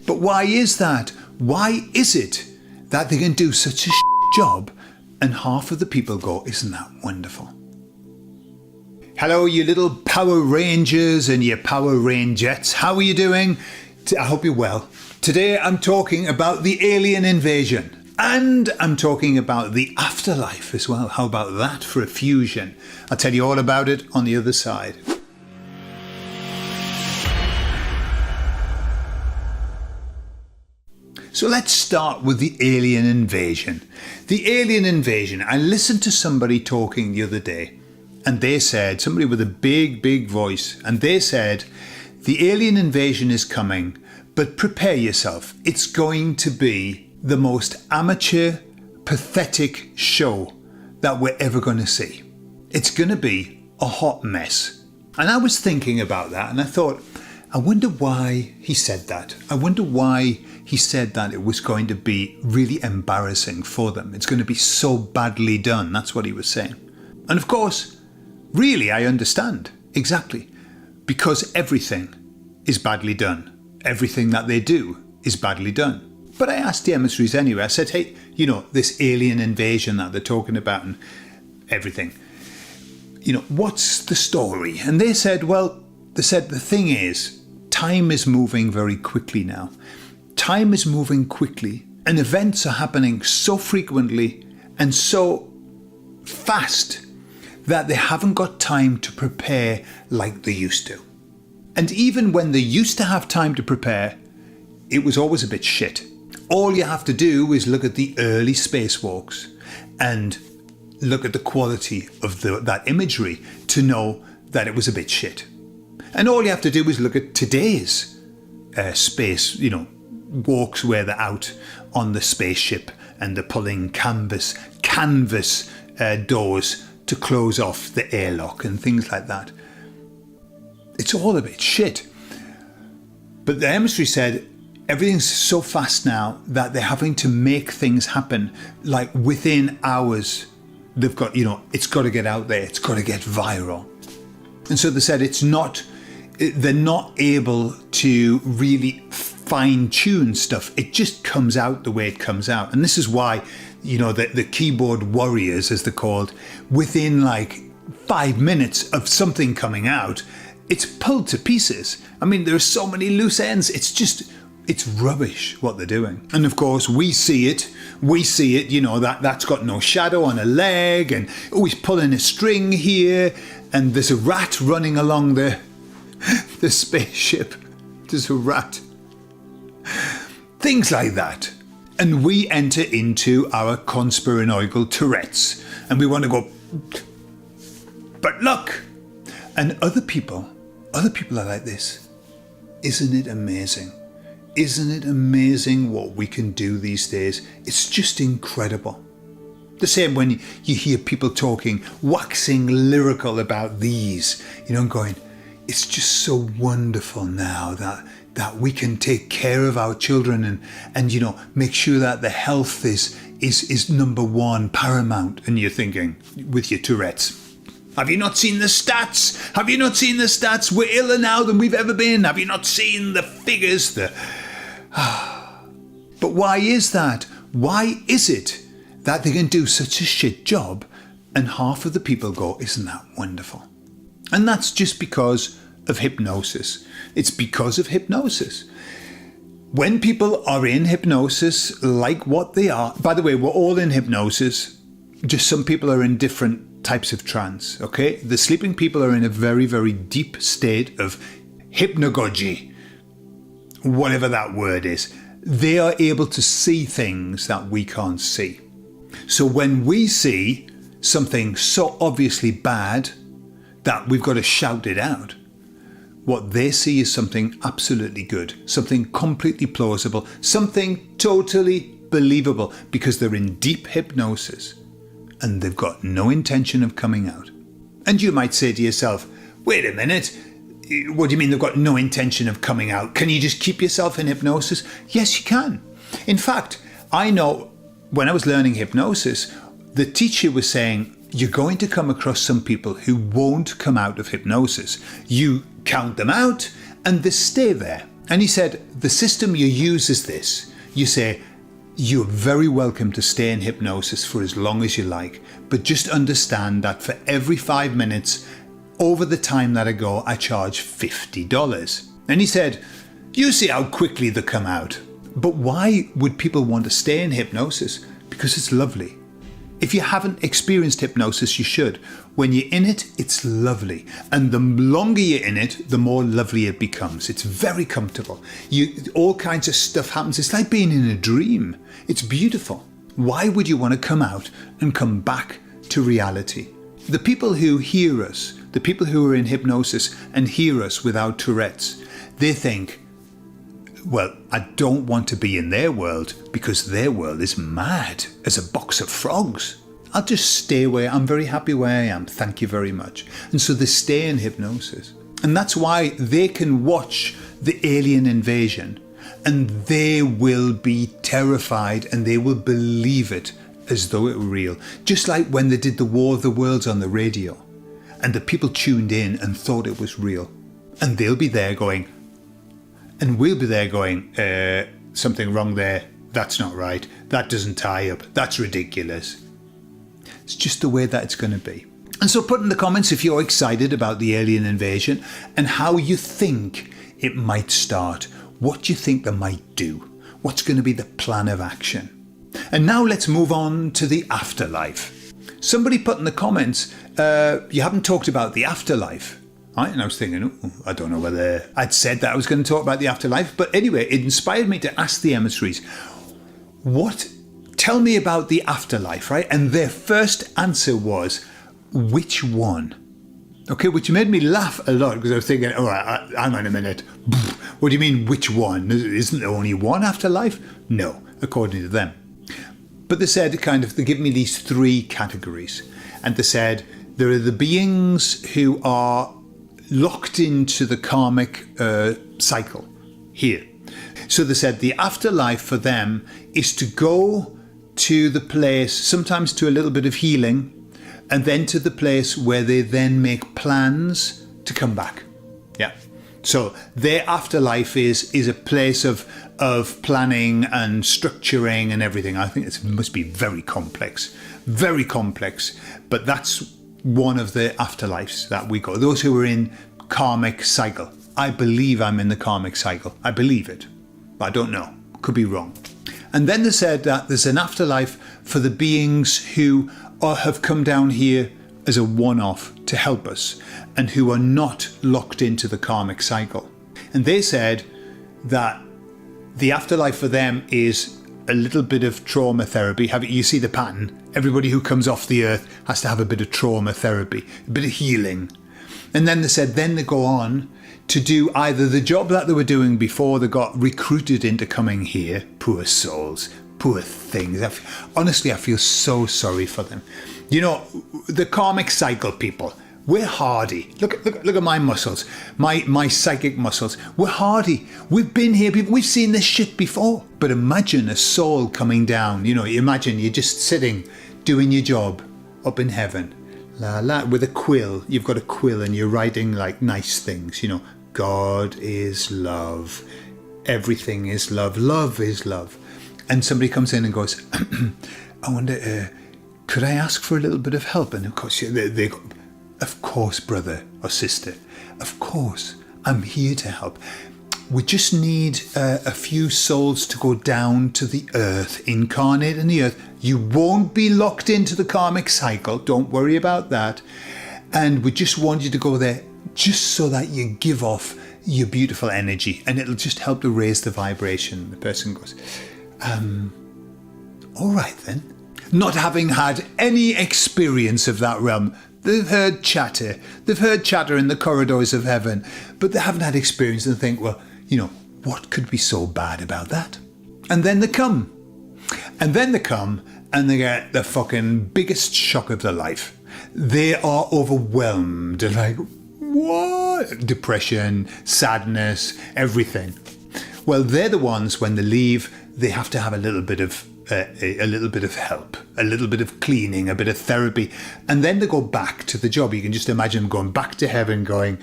But why is that? Why is it that they can do such a job and half of the people go, isn't that wonderful? Hello, you little Power Rangers and your Power Rangettes. How are you doing? I hope you're well. Today I'm talking about the alien invasion. And I'm talking about the afterlife as well. How about that for a fusion? I'll tell you all about it on the other side. So let's start with the alien invasion. The alien invasion. I listened to somebody talking the other day, and they said, somebody with a big voice, and they said, the alien invasion is coming, but prepare yourself. It's going to be the most amateur, pathetic show that we're ever going to see. It's going to be a hot mess. And I was thinking about that, and I thought, I wonder why he said that. I wonder why he said that it was going to be really embarrassing for them. It's going to be so badly done. That's what he was saying. And of course, really, I understand. Exactly. Because everything is badly done. Everything that they do is badly done. But I asked the emissaries anyway. I said, hey, you know, this alien invasion that they're talking about and everything, you know, what's the story? And they said, well, the thing is, time is moving very quickly now. Time is moving quickly and events are happening so frequently and so fast that they haven't got time to prepare like they used to. And even when they used to have time to prepare, it was always a bit shit. All you have to do is look at the early spacewalks and look at the quality of that imagery to know that it was a bit shit. And all you have to do is look at today's space, you know, walks where they're out on the spaceship and they're pulling canvas doors to close off the airlock and things like that. It's all a bit shit. But the emissary said, everything's so fast now that they're having to make things happen like within hours. They've got, you know, it's got to get out there. It's got to get viral. And so they said they're not able to really fine tune stuff. It just comes out the way it comes out. And this is why, you know, the keyboard warriors, as they're called, within like 5 minutes of something coming out, it's pulled to pieces. I mean, there are so many loose ends. It's rubbish what they're doing. And of course, we see it, you know, that's got no shadow on a leg and he's pulling a string here and there's a rat running along the spaceship. There's a rat. Things like that. And we enter into our conspiranoidal Tourette's and we want to go, but look. And other people are like this. Isn't it amazing? Isn't it amazing what we can do these days? It's just incredible. The same when you hear people talking, waxing lyrical about these, you know, going, it's just so wonderful now that we can take care of our children and you know, make sure that the health is number one, paramount. And you're thinking, with your Tourette's, have you not seen the stats? Have you not seen the stats? We're iller now than we've ever been. Have you not seen the figures? But why is that? Why is it that they can do such a shit job and half of the people go, isn't that wonderful? And that's just because of hypnosis. It's because of hypnosis. When people are in hypnosis, like what they are, by the way, we're all in hypnosis, just some people are in different types of trance, okay? The sleeping people are in a very deep state of hypnagogy, whatever that word is. They are able to see things that we can't see. So when we see something so obviously bad that we've got to shout it out, what they see is something absolutely good, something completely plausible, something totally believable, because they're in deep hypnosis and they've got no intention of coming out. And you might say to yourself, wait a minute, what do you mean they've got no intention of coming out? Can you just keep yourself in hypnosis? Yes, you can. In fact, I know when I was learning hypnosis, the teacher was saying, you're going to come across some people who won't come out of hypnosis. You count them out and they stay there. And he said, the system you use is this. You say, you're very welcome to stay in hypnosis for as long as you like, but just understand that for every 5 minutes over the time that I go, I charge $50. And he said, you see how quickly they come out. But why would people want to stay in hypnosis? Because it's lovely. If you haven't experienced hypnosis, you should. When you're in it, it's lovely. And the longer you're in it, the more lovely it becomes. It's very comfortable. All kinds of stuff happens. It's like being in a dream. It's beautiful. Why would you want to come out and come back to reality? The people who hear us, the people who are in hypnosis and hear us without Tourette's, they think, well, I don't want to be in their world because their world is mad as a box of frogs. I'll just stay where I'm very happy where I am. Thank you very much. And so they stay in hypnosis. And that's why they can watch the alien invasion and they will be terrified and they will believe it as though it were real. Just like when they did the War of the Worlds on the radio and the people tuned in and thought it was real. And they'll be there going, and we'll be there going, something wrong there. That's not right. That doesn't tie up. That's ridiculous. It's just the way that it's going to be. And so put in the comments if you're excited about the alien invasion and how you think it might start. What do you think they might do? What's going to be the plan of action? And now let's move on to the afterlife. Somebody put in the comments, you haven't talked about the afterlife. Right? And I was thinking, oh, I don't know whether I'd said that I was going to talk about the afterlife. But anyway, it inspired me to ask the emissaries, tell me about the afterlife, right? And their first answer was, which one? Okay, which made me laugh a lot because I was thinking, all right, hang on a minute. What do you mean, which one? Isn't there only one afterlife? No, according to them. But they said they give me these 3 categories. And they said, there are the beings who are locked into the karmic cycle here. So they said the afterlife for them is to go to the place, sometimes to a little bit of healing, and then to the place where they then make plans to come back. Yeah. So their afterlife is a place of planning and structuring and everything. I think it must be very complex, but that's one of the afterlives that we go. Those who are in karmic cycle. I believe I'm in the karmic cycle. I believe it, but I don't know. Could be wrong. And then they said that there's an afterlife for the beings who have come down here as a one-off to help us and who are not locked into the karmic cycle. And they said that the afterlife for them is a little bit of trauma therapy. You see the pattern. Everybody who comes off the earth has to have a bit of trauma therapy, a bit of healing. And then they said, then they go on to do either the job that they were doing before they got recruited into coming here. Poor souls, poor things. Honestly, I feel so sorry for them. You know, the karmic cycle people, we're hardy. Look at my muscles, my psychic muscles. We're hardy. We've been here, we've seen this shit before. But imagine a soul coming down. You know, imagine you're just sitting, doing your job up in heaven. La la, with a quill. You've got a quill and you're writing like nice things. You know, God is love. Everything is love. Love is love. And somebody comes in and goes, I wonder, could I ask for a little bit of help? And of course, they go, of course, brother or sister. Of course, I'm here to help. We just need a few souls to go down to the earth, incarnate in the earth. You won't be locked into the karmic cycle. Don't worry about that. And we just want you to go there just so that you give off your beautiful energy and it'll just help to raise the vibration. The person goes, all right then. Not having had any experience of that realm. They've heard chatter. They've heard chatter in the corridors of heaven, but they haven't had experience and think, well, you know, what could be so bad about that? And then they come. And then they come and they get the fucking biggest shock of their life. They are overwhelmed. They're like, what? Depression, sadness, everything. Well, they're the ones, when they leave, they have to have a little bit of help, a little bit of cleaning, a bit of therapy, and then they go back to the job. You can just imagine them going back to heaven going,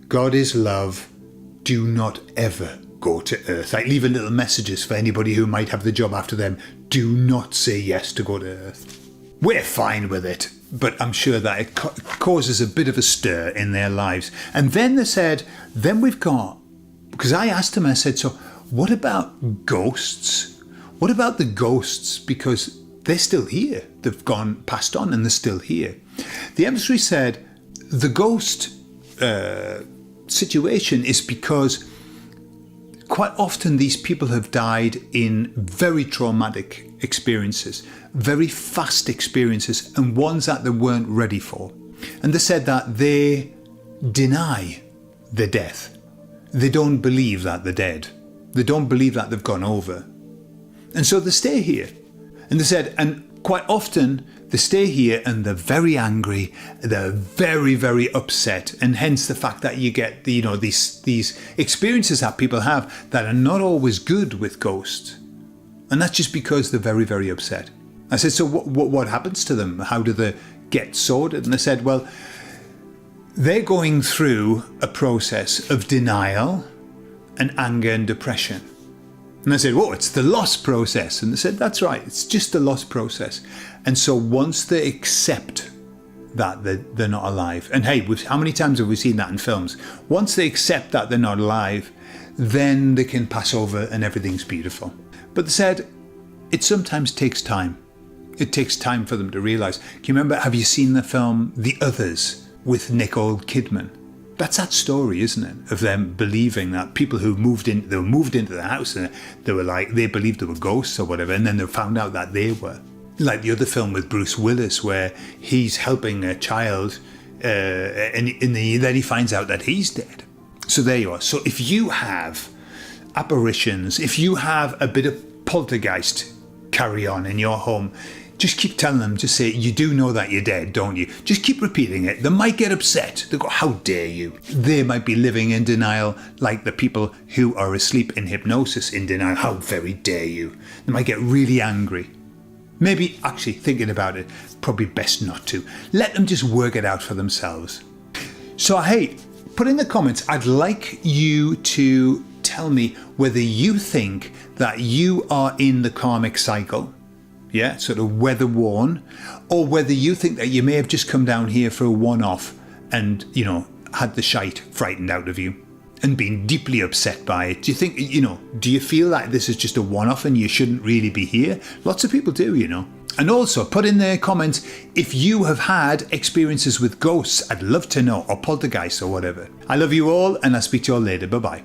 God is love, do not ever go to Earth. Like leaving little messages for anybody who might have the job after them. Do not say yes to go to Earth. We're fine with it, but I'm sure that it causes a bit of a stir in their lives. And then they said, then we've got, because I asked them, I said, so what about ghosts? What about the ghosts? Because they're still here. They've gone passed on and they're still here. The emissary said the ghost situation is because quite often these people have died in very traumatic experiences, very fast experiences, and ones that they weren't ready for. And they said that they deny the death. They don't believe that they're dead. They don't believe that they've gone over. And so they stay here. And they said, and quite often they stay here and they're very angry, they're very, very upset, and hence the fact that you get these experiences that people have that are not always good with ghosts. And that's just because they're very, very upset. I said, so what happens to them? How do they get sorted? And they said, well, they're going through a process of denial and anger and depression. And I said, whoa, it's the loss process. And they said, that's right, it's just the loss process. And so once they accept that they're not alive, and hey, how many times have we seen that in films? Once they accept that they're not alive, then they can pass over and everything's beautiful. But they said, it sometimes takes time. It takes time for them to realise. Can you remember, have you seen the film The Others with Nicole Kidman? That's that story, isn't it? Of them believing that people who moved into the house and they believed they were ghosts or whatever, and then they found out that they were. Like the other film with Bruce Willis, where he's helping a child, and then he finds out that he's dead. So there you are. So if you have apparitions, if you have a bit of poltergeist carry on in your home, just keep telling them, just say, you do know that you're dead, don't you? Just keep repeating it. They might get upset. They go, how dare you? They might be living in denial, like the people who are asleep in hypnosis in denial. How very dare you? They might get really angry. Maybe, actually, thinking about it, probably best not to. Let them just work it out for themselves. So, hey, put in the comments, I'd like you to tell me whether you think that you are in the karmic cycle, yeah, sort of weather worn, or whether you think that you may have just come down here for a one-off and, had the shite frightened out of you and been deeply upset by it. Do you think, do you feel like this is just a one-off and you shouldn't really be here? Lots of people do, And also put in the comments if you have had experiences with ghosts. I'd love to know, or poltergeists or whatever. I love you all and I'll speak to you all later. Bye-bye.